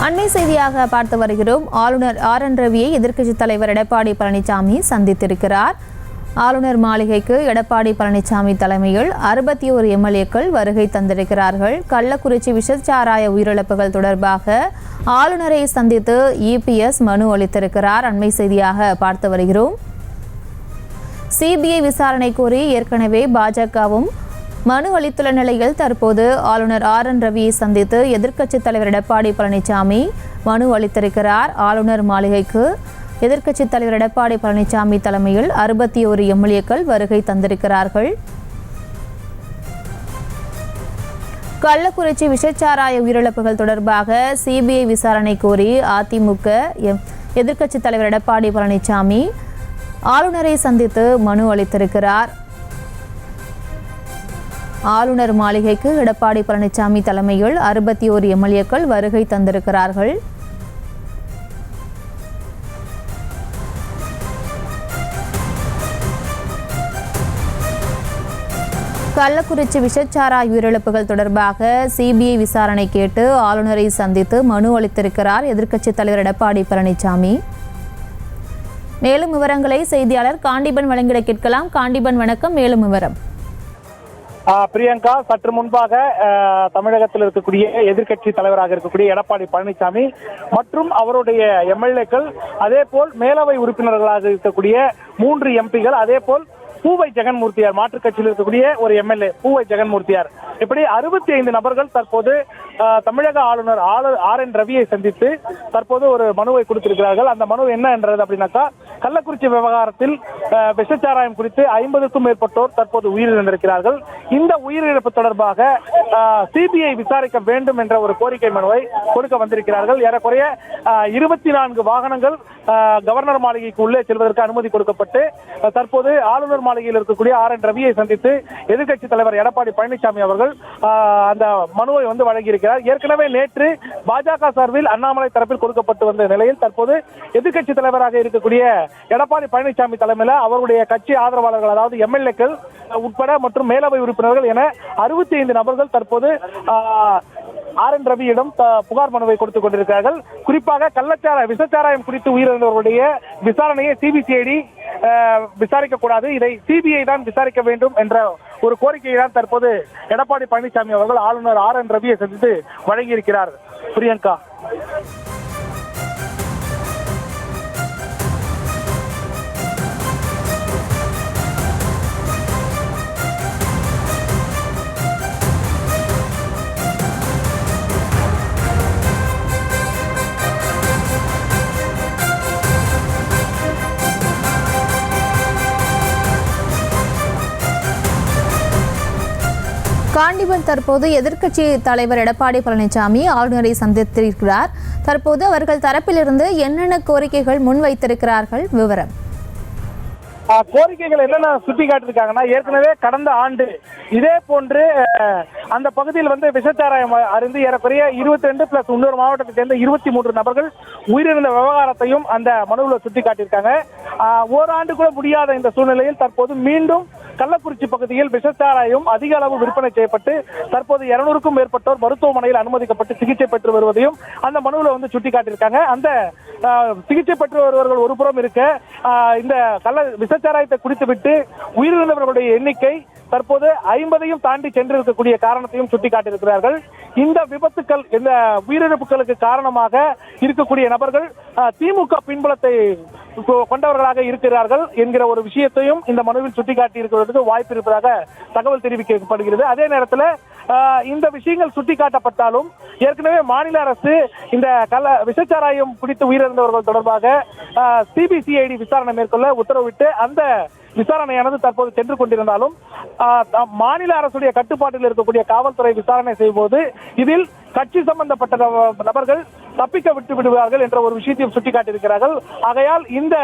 அண்மை செய்தியாக பார்த்து வருகிறோம். ஆளுநர் RN ரவியை எதிர்க்கட்சித் தலைவர் எடப்பாடி பழனிசாமி சந்தித்திருக்கிறார். ஆளுநர் மாளிகைக்கு எடப்பாடி பழனிசாமி தலைமையில் 61 எம்எல்ஏக்கள் வருகை தந்திருக்கிறார்கள். கள்ளக்குறிச்சி விஷச்சாராய உயிரிழப்புகள் தொடர்பாக ஆளுநரை சந்தித்து EPS மனு அளித்திருக்கிறார். அண்மை செய்தியாக பார்த்து வருகிறோம். CBI விசாரணை கோரி ஏற்கனவே பாஜகவும் மனு அளித்துள்ள நிலையில் தற்போது ஆளுநர் RN ரவியை சந்தித்து எதிர்க்கட்சித் தலைவர் எடப்பாடி பழனிசாமி மனு அளித்திருக்கிறார். ஆளுநர் மாளிகைக்கு எதிர்க்கட்சித் தலைவர் எடப்பாடி பழனிசாமி தலைமையில் 61 எம்எல்ஏக்கள் வருகை தந்திருக்கிறார்கள். கள்ளக்குறிச்சி விஷச்சாராய உயிரிழப்புகள் தொடர்பாக CBI விசாரணை கோரி அதிமுக எதிர்க்கட்சித் தலைவர் எடப்பாடி பழனிசாமி ஆளுநரை சந்தித்து மனு அளித்திருக்கிறார். ஆளுநர் மாளிகைக்கு எடப்பாடி பழனிசாமி தலைமையில் 61 எம்எல்ஏக்கள் வருகை தந்திருக்கிறார்கள். கள்ளக்குறிச்சி விஷச்சாராய உயிரிழப்புகள் தொடர்பாக CBI விசாரணை கேட்டு ஆளுநரை சந்தித்து மனு அளித்திருக்கிறார் எதிர்க்கட்சித் தலைவர் எடப்பாடி பழனிசாமி. மேலும் விவரங்களை செய்தியாளர் காண்டிபன் வழங்கிட கேட்கலாம். காண்டிபன் வணக்கம். மேலும் விவரம். பிரியங்கா, சற்று முன்பாக தமிழகத்தில் இருக்கக்கூடிய எதிர்க்கட்சி தலைவராக இருக்கக்கூடிய எடப்பாடி பழனிசாமி மற்றும் அவருடைய MLAக்கள், அதே போல் மேலவை உறுப்பினர்களாக இருக்கக்கூடிய 3 MPகள், அதே போல் பூவை ஜெகன்மூர்த்தியார், மாற்றுக் கட்சியில் இருக்கக்கூடிய ஒரு MLA பூவை ஜெகன்மூர்த்தியார், இப்படி 65 நபர்கள் தற்போது தமிழக ஆளுநர் RN ரவியை சந்தித்து தற்போது ஒரு மனுவை கொடுத்திருக்கிறார்கள். அந்த மனு என்ன என்றது அப்படின்னாக்கா, கள்ளக்குறிச்சி விவகாரத்தில் விஷச்சாராயம் குறித்து 50க்கும் மேற்பட்டோர் தற்போது உயிரிழந்திருக்கிறார்கள். இந்த உயிரிழப்பு தொடர்பாக CBI விசாரிக்க வேண்டும் என்ற ஒரு கோரிக்கை மனுவை கொடுக்க வந்திருக்கிறார்கள். ஏறக்குறைய 24 வாகனங்கள் கவர்னர் மாளிகைக்கு உள்ளே செல்வதற்கு அனுமதி கொடுக்கப்பட்டு தற்போது ஆளுநர் மாளிகையில் இருக்கக்கூடிய RN ரவியை சந்தித்து எதிர்க்கட்சி தலைவர் எடப்பாடி பழனிசாமி அவர்கள் அந்த மனுவை வழங்கியிருக்கிறார். ஏற்கனவே நேற்று பாஜக சார்பில் அண்ணாமலை தரப்பில் கொடுக்கப்பட்டு வந்த நிலையில் தற்போது எதிர்க்கட்சி தலைவராக இருக்கக்கூடிய எடப்பாடி பழனிசாமி தலைமையில் அவருடைய கட்சி ஆதரவாளர்கள், அதாவது MLAக்கள் உட்பட மற்றும் மேலவை உறுப்பினர்கள் என 65 நபர்கள் தற்போது RN ரவியிடம் புகார் மனுவை கொடுத்துக் கொண்டிருக்கிறார்கள். குறிப்பாக விஷச்சாராயம் குறித்து உயிரிழந்தவர்களுடைய விசாரணையை CBCID விசாரிக்க கூடாது, இதை CBI தான் விசாரிக்க வேண்டும் என்ற ஒரு கோரிக்கையை தான் தற்போது எடப்பாடி பழனிசாமி அவர்கள் ஆளுநர் RN ரவியை சந்தித்து வழங்கியிருக்கிறார். பிரியங்கா. காண்டிபன், தற்போது எதிர்க்கட்சி தலைவர் எடப்பாடி பழனிசாமி ஆளுநரை சந்தித்திருக்கிறார். தற்போது அவர்கள் தரப்பிலிருந்து என்னென்ன கோரிக்கைகள் முன்வைத்திருக்கிறார்கள்? விவரம். கோரிக்கைகள் என்னென்ன சுட்டி காட்டிருக்காங்கன்னா, ஏற்கனவே கடந்த ஆண்டு இதே போன்று அந்த பகுதியில் விஷச்சாராயம் அருந்து ஏறக்குறைய 22 பிளஸ் இன்னொரு மாவட்டத்தை சேர்ந்த 23 நபர்கள் உயிரிழந்த விவகாரத்தையும் அந்த மனுவில் சுட்டி காட்டியிருக்காங்க. ஓராண்டு கூட முடியாத இந்த சூழ்நிலையில் தற்போது மீண்டும் கள்ளக்குறிச்சி பகுதியில் விஷச்சாராயம் அதிக அளவு விற்பனை செய்யப்பட்டு தற்போது 200க்கும் மேற்பட்டோர் மருத்துவமனையில் அனுமதிக்கப்பட்டு சிகிச்சை பெற்று வருவதையும் அந்த மனுவில் சுட்டிக்காட்டியிருக்காங்க. அந்த சிகிச்சை பெற்று வருவர்கள் ஒரு புறம் இருக்க, இந்த விஷச்சாராயத்தை குடித்துவிட்டு உயிரிழந்தவர்களுடைய எண்ணிக்கை தற்போது 50ஐயும் தாண்டி சென்றிருக்கக்கூடிய காரணத்தையும் சுட்டிக்காட்டியிருக்கிறார்கள். இந்த விபத்துக்கள், இந்த உயிரிழப்புகளுக்கு காரணமாக இருக்கக்கூடிய நபர்கள் திமுக பின்புலத்தை கொண்டவர்களாக இருக்கிறார்கள் என்கிற ஒரு விஷயத்தையும் இந்த மனுவில் சுட்டிக்காட்டி இருக்கிறதுக்கு வாய்ப்பு இருப்பதாக தகவல் தெரிவிக்கப்படுகிறது. அதே நேரத்தில் இந்த விஷயங்கள் சுட்டிக்காட்டப்பட்டாலும் ஏற்கனவே மாநில அரசு இந்த விஷச்சாராயம் குடித்து உயிரிழந்தவர்கள் தொடர்பாக CBCID விசாரணை மேற்கொள்ள உத்தரவிட்டு அந்த விசாரணையானது தற்போது சென்று கொண்டிருந்தாலும் மாநில அரசுடைய கட்டுப்பாட்டில் இருக்கக்கூடிய காவல்துறை விசாரணை செய்யும்போது இதில் கட்சி சம்பந்தப்பட்ட நபர்கள் தப்பிக்க விட்டு விடுவார்கள் என்ற ஒரு விஷயத்தையும் சுட்டிக்காட்டியிருக்கிறார்கள். ஆகையால் இந்த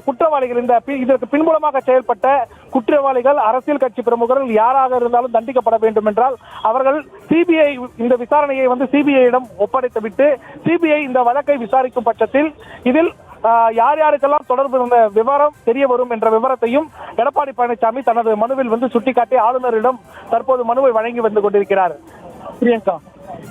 குற்றவாளிகள், இதற்கு பின்புலமாக செயல்பட்ட குற்றவாளிகள், அரசியல் கட்சி பிரமுகர்கள் யாராக இருந்தாலும் தண்டிக்கப்பட வேண்டும் என்றால் அவர்கள் CBI இந்த விசாரணையை CBI-இடம் ஒப்படைத்துவிட்டு CBI இந்த வழக்கை விசாரிக்கும் பட்சத்தில் இதில் யார் யாருக்கெல்லாம் தொடர்பு இருந்த விவரம் தெரிய வரும் என்ற விவரத்தையும் எடப்பாடி பழனிசாமி தனது மனுவில் சுட்டிக்காட்டி ஆளுநரிடம் தற்போது மனுவை வழங்கி வந்து கொண்டிருக்கிறார். பிரியங்கா.